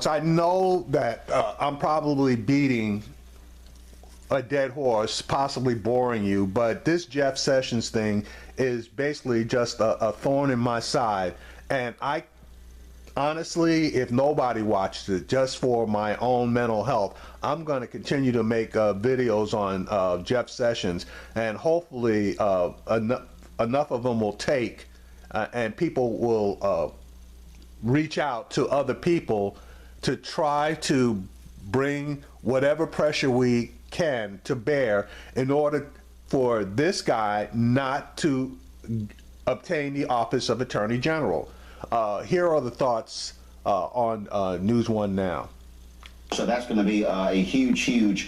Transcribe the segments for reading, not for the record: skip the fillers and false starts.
I know that I'm probably beating a dead horse, possibly boring you, but this Jeff Sessions thing is basically just a thorn in my side. And I honestly, if nobody watched it, just for my own mental health, I'm going to continue to make videos on Jeff Sessions, and hopefully enough of them will take and people will reach out to other people to try to bring whatever pressure we can to bear in order for this guy not to obtain the office of Attorney General. Here are the thoughts on News One Now. So that's going to be a huge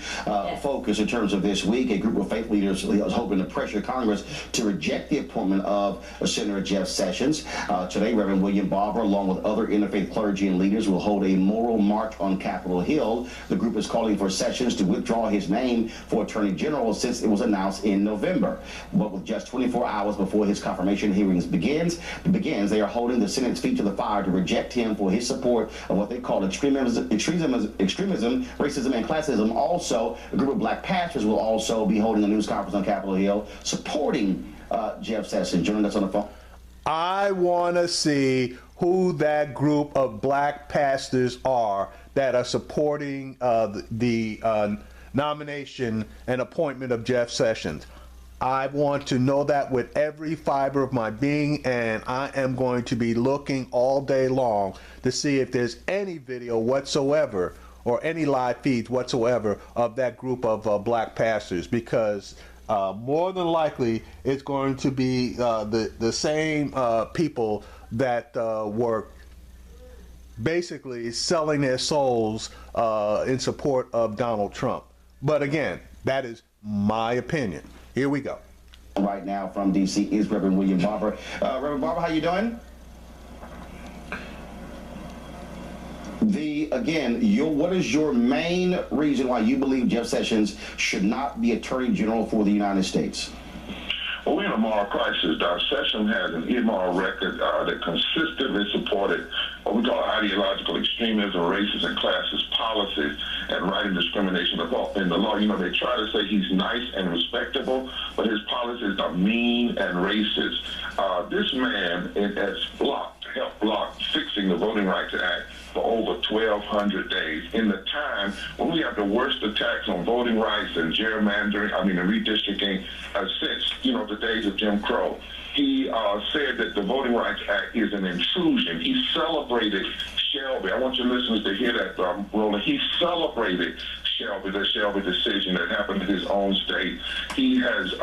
focus in terms of this week. A group of faith leaders is hoping to pressure Congress to reject the appointment of Senator Jeff Sessions. Today, Reverend William Barber, along with other interfaith clergy and leaders, will hold a moral march on Capitol Hill. The group is calling for Sessions to withdraw his name for Attorney General since it was announced in November. But with just 24 hours before his confirmation hearings begins, they are holding the Senate's feet to the fire to reject him for his support of what they call extremism, racism, and classism. Also, a group of black pastors will also be holding a news conference on Capitol Hill supporting Jeff Sessions. Joining us on the phone. I want to see who that group of black pastors are that are supporting the nomination and appointment of Jeff Sessions. I want to know that with every fiber of my being, and I am going to be looking all day long to see if there's any video whatsoever or any live feeds whatsoever of that group of black pastors, because more than likely it's going to be the same people that were basically selling their souls in support of Donald Trump. But again, that is my opinion. Here we go. Right now from D.C. is Reverend William Barber. Reverend Barber, how you doing? What is your main reason why you believe Jeff Sessions should not be Attorney General for the United States? Well, we're in a moral crisis. Sessions has an immoral record that consistently supported what we call ideological extremism, racist and classist policies, and writing discrimination in the law. You know, they try to say he's nice and respectable, but his policies are mean and racist. This man has helped block fixing the Voting Rights Act for over 1,200 days in the time when we have the worst attacks on voting rights and gerrymandering, and redistricting since, the days of Jim Crow. He said that the Voting Rights Act is an intrusion. He celebrated Shelby. I want your listeners to hear that, Roland. He celebrated the Shelby decision that happened in his own state. He has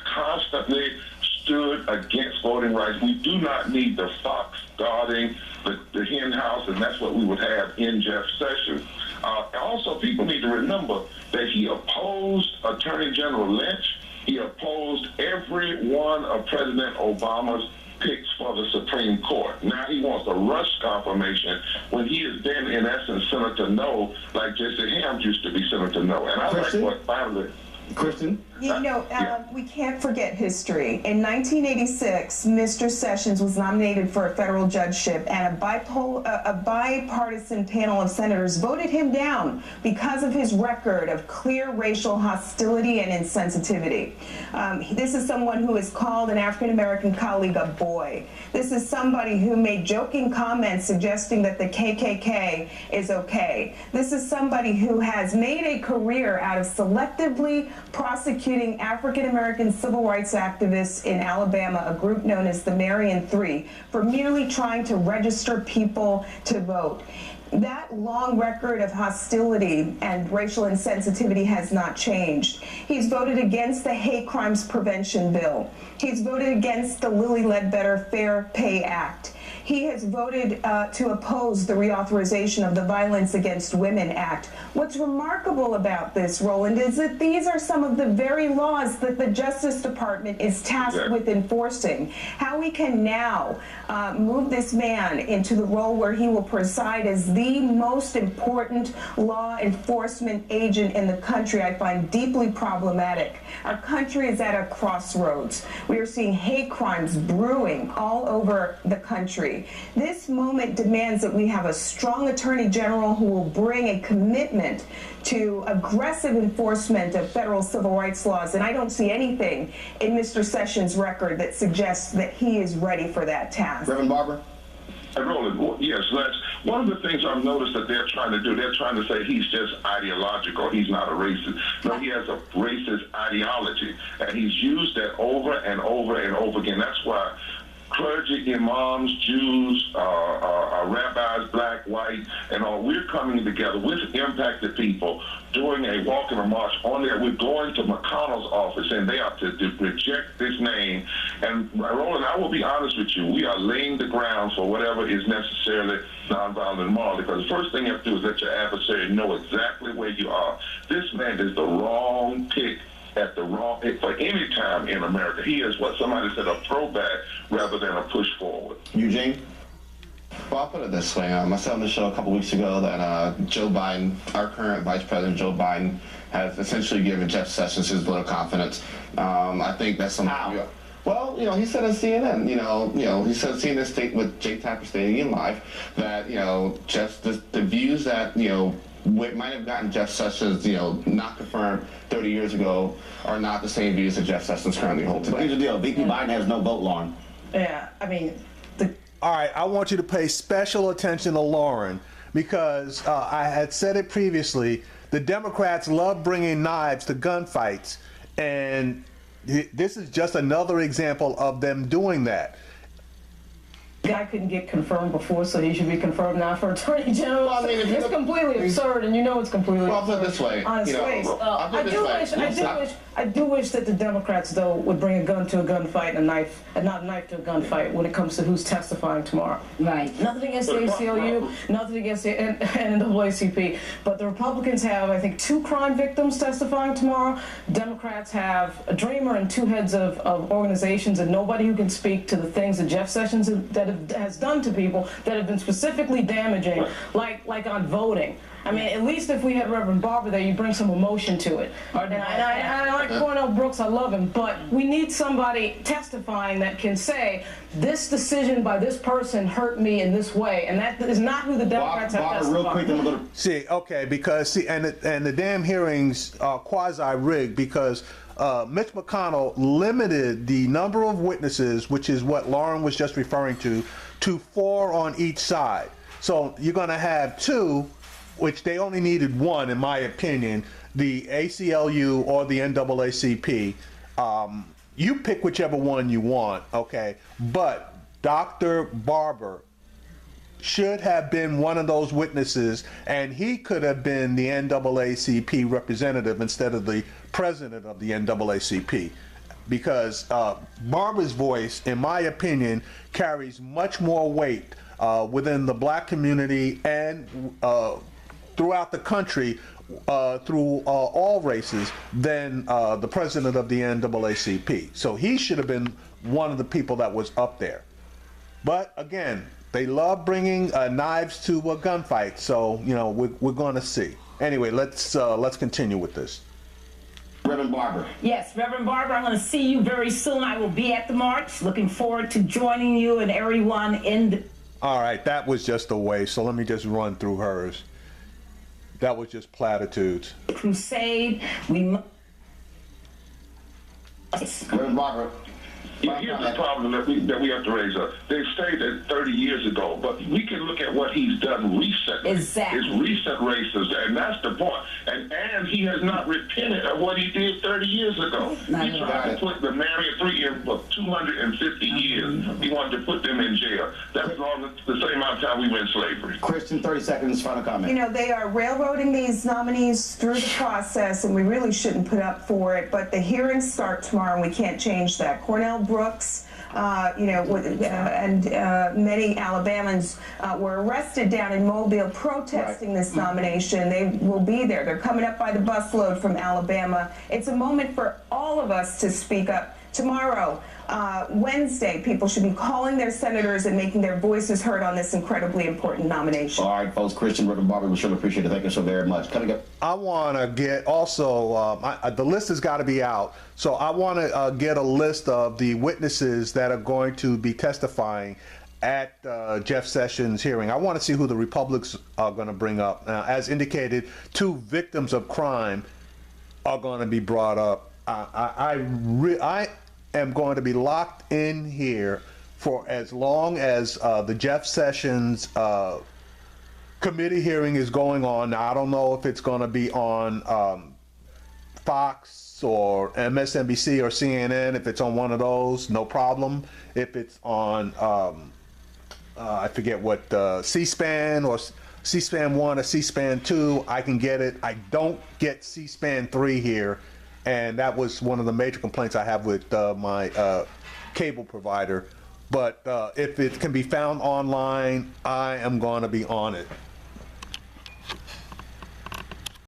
constantly stood against voting rights. We do not need the fox guarding the hen house, and that's what we would have in Jeff Sessions. Also, people need to remember that he opposed Attorney General Lynch. He opposed every one of President Obama's picks for the Supreme Court. Now he wants a rush confirmation when he has been, in essence, Senator No, like Jesse Helms used to be Senator No. And I like what finally... Kristen? We can't forget history. In 1986, Mr. Sessions was nominated for a federal judgeship, and a bipartisan panel of senators voted him down because of his record of clear racial hostility and insensitivity. This is someone who has called an African-American colleague a boy. This is somebody who made joking comments suggesting that the KKK is okay. This is somebody who has made a career out of selectively prosecuting African-American civil rights activists in Alabama, a group known as the Marion Three, for merely trying to register people to vote. That long record of hostility and racial insensitivity has not changed. He's voted against the Hate Crimes Prevention Bill. He's voted against the Lilly Ledbetter Fair Pay Act. He has voted to oppose the reauthorization of the Violence Against Women Act. What's remarkable about this, Roland, is that these are some of the very laws that the Justice Department is tasked with enforcing. How we can now move this man into the role where he will preside as the most important law enforcement agent in the country, I find deeply problematic. Our country is at a crossroads. We are seeing hate crimes brewing all over the country. history. This moment demands that we have a strong attorney general who will bring a commitment to aggressive enforcement of federal civil rights laws. And I don't see anything in Mr. Sessions' record that suggests that he is ready for that task. Reverend Barber? Roland, yes, that's one of the things I've noticed that they're trying to do. They're trying to say he's just ideological. He's not a racist. No, he has a racist ideology, and he's used that over and over and over again. That's why clergy, imams, Jews, rabbis, black, white, and all, we're coming together with impacted people doing a walk and a march on there. We're going to McConnell's office, and they are to reject this name. And Roland, I will be honest with you, we are laying the ground for whatever is necessarily nonviolent and moral, because the first thing you have to do is let your adversary know exactly where you are. This man is the wrong pick at the wrong for any time in America. He is what somebody said, a throwback rather than a push forward. Eugene? Well, I'll put it this way. I said on the show a couple weeks ago that Joe Biden, our current Vice President Joe Biden, has essentially given Jeff Sessions his vote of confidence. I think that's something. How? Well, he said on CNN, he said CNN state with Jake Tapper stating in live that, just the views that, what might have gotten Jeff Sessions, not confirmed 30 years ago are not the same views that Jeff Sessions currently holds But today. here's the deal. VP Biden has no vote, Lauren. Yeah, I mean, All right, I want you to pay special attention to Lauren because I had said it previously. The Democrats love bringing knives to gunfights, and this is just another example of them doing that. guy couldn't get confirmed before, so he should be confirmed now for Attorney General. Well, I mean, if you it's look- completely absurd, and it's completely Well, I'll put absurd. it this way, On its face. I'll put it this way. I do wish that the Democrats, though, would bring a gun to a gunfight and not a knife to a gunfight when it comes to who's testifying tomorrow. Right. Nothing against the ACLU, nothing against the NAACP, but the Republicans have, I think, 2 crime victims testifying tomorrow. Democrats have a dreamer and 2 heads of organizations, and nobody who can speak to the things that Jeff Sessions has done to people that have been specifically damaging, like on voting. I mean, at least if we had Reverend Barber there, you bring some emotion to it. And I like Cornell Brooks, I love him, but we need somebody testifying that can say, this decision by this person hurt me in this way, and that is not who the Democrats have Barber, testified. real quick, then we're going to... See, okay, because and the damn hearings are quasi-rigged because Mitch McConnell limited the number of witnesses, which is what Lauren was just referring to 4 on each side. So you're going to have 2, which they only needed 1, in my opinion, the ACLU or the NAACP. You pick whichever one you want, okay? But Dr. Barber should have been one of those witnesses, and he could have been the NAACP representative instead of the president of the NAACP. Because Barber's voice, in my opinion, carries much more weight within the black community and throughout the country through all races than the president of the NAACP. So he should have been one of the people that was up there. But again, they love bringing knives to a gunfight. So, we're going to see. Anyway, let's continue with this. Reverend Barber. Yes, Reverend Barber, I'm going to see you very soon. I will be at the march. Looking forward to joining you and everyone in the... All right, that was just a waste. So let me just run through hers. That was just platitudes. crusade. We Reverend Barber. Here's the problem that we have to raise up. They say that 30 years ago, but we can look at what he's done recently. Exactly. His recent racism, and that's the point. And he has not repented of what he did 30 years ago. Not He tried to put the Marion 3 in for 250 years. He wanted to put them in jail. That's the same amount of time we were in slavery. Christian, 30 seconds, final comment. They are railroading these nominees through the process, and we really shouldn't put up for it. But the hearings start tomorrow, and we can't change that. Cornell Brooks, and many Alabamans were arrested down in Mobile protesting this nomination. They will be there. They're coming up by the busload from Alabama. It's a moment for all of us to speak up. Tomorrow, Wednesday, people should be calling their senators and making their voices heard on this incredibly important nomination. All right, folks. Christian, Reverend Barber, we surely appreciate it. Thank you so very much. Coming up. I want to get also, the list has got to be out. So I want to get a list of the witnesses that are going to be testifying at Jeff Sessions' hearing. I want to see who the Republicans are going to bring up. Now, as indicated, 2 victims of crime are going to be brought up. I am going to be locked in here for as long as the Jeff Sessions committee hearing is going on. Now, I don't know if it's going to be on Fox or MSNBC or CNN. If it's on one of those, no problem. If it's on, I forget what, C-SPAN or C-SPAN 1 or C-SPAN 2, I can get it. I don't get C-SPAN 3 here, and that was one of the major complaints I have with my cable provider. But if it can be found online, I am going to be on it.